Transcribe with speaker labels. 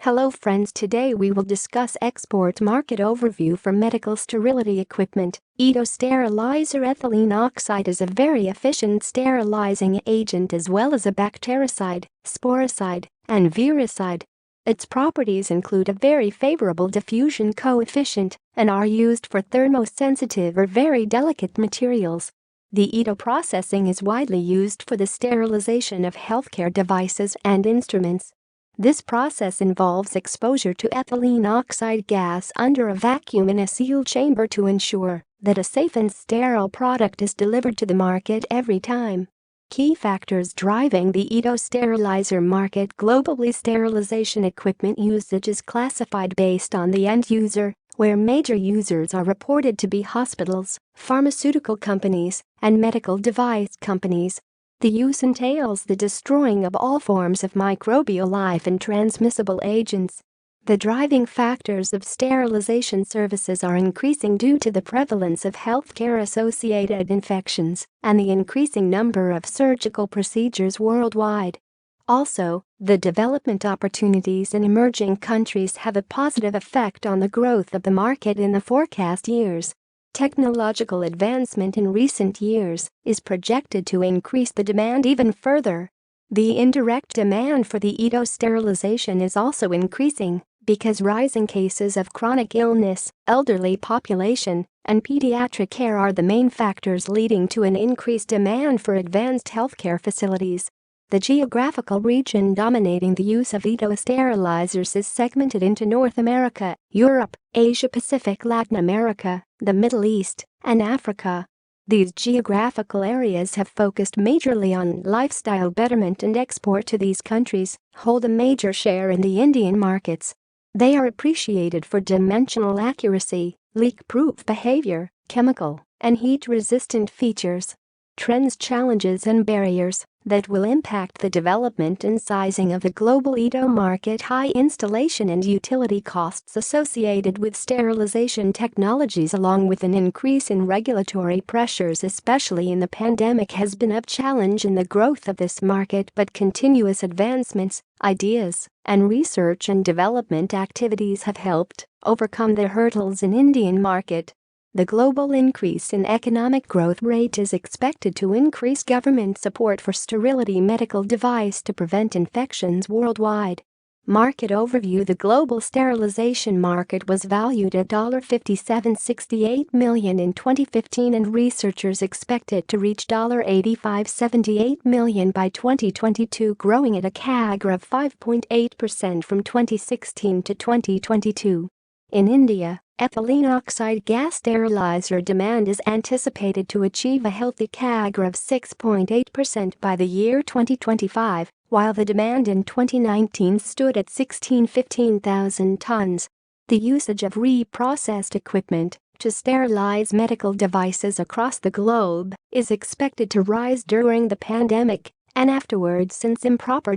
Speaker 1: Hello friends, today we will discuss export market overview for medical sterility equipment. ETO Sterilizer. Ethylene oxide is a very efficient sterilizing agent as well as a bactericide, sporicide, and viricide. Its properties include a very favorable diffusion coefficient and are used for thermosensitive or very delicate materials. The ETO processing is widely used for the sterilization of healthcare devices and instruments. This process involves exposure to ethylene oxide gas under a vacuum in a sealed chamber to ensure that a safe and sterile product is delivered to the market every time. Key factors driving the ETO sterilizer market globally. Sterilization equipment usage is classified based on the end user, where major users are reported to be hospitals, pharmaceutical companies, and medical device companies. The use entails the destroying of all forms of microbial life and transmissible agents. The driving factors of sterilization services are increasing due to the prevalence of healthcare-associated infections and the increasing number of surgical procedures worldwide. Also, the development opportunities in emerging countries have a positive effect on the growth of the market in the forecast years. Technological advancement in recent years is projected to increase the demand even further. The indirect demand for the ETO sterilization is also increasing because rising cases of chronic illness, elderly population, and pediatric care are the main factors leading to an increased demand for advanced healthcare facilities. The geographical region dominating the use of ETO sterilizers is segmented into North America, Europe, Asia-Pacific, Latin America, the Middle East, and Africa. These geographical areas have focused majorly on lifestyle betterment and export to these countries, hold a major share in the Indian markets. They are appreciated for dimensional accuracy, leak-proof behavior, chemical and heat-resistant features. Trends, challenges, and barriers that will impact the development and sizing of the global ETO market. High installation and utility costs associated with sterilization technologies along with an increase in regulatory pressures, especially in the pandemic, has been a challenge in the growth of this market, but continuous advancements, ideas, and research and development activities have helped overcome the hurdles in Indian market. The global increase in economic growth rate is expected to increase government support for sterility medical device to prevent infections worldwide. Market overview. The global sterilization market was valued at $57.68 million in 2015 and researchers expect it to reach $85.78 million by 2022, growing at a CAGR of 5.8% from 2016 to 2022. In India, ethylene oxide gas sterilizer demand is anticipated to achieve a healthy CAGR of 6.8% by the year 2025, while the demand in 2019 stood at 15,000 tons. The usage of reprocessed equipment to sterilize medical devices across the globe is expected to rise during the pandemic and afterwards, since improper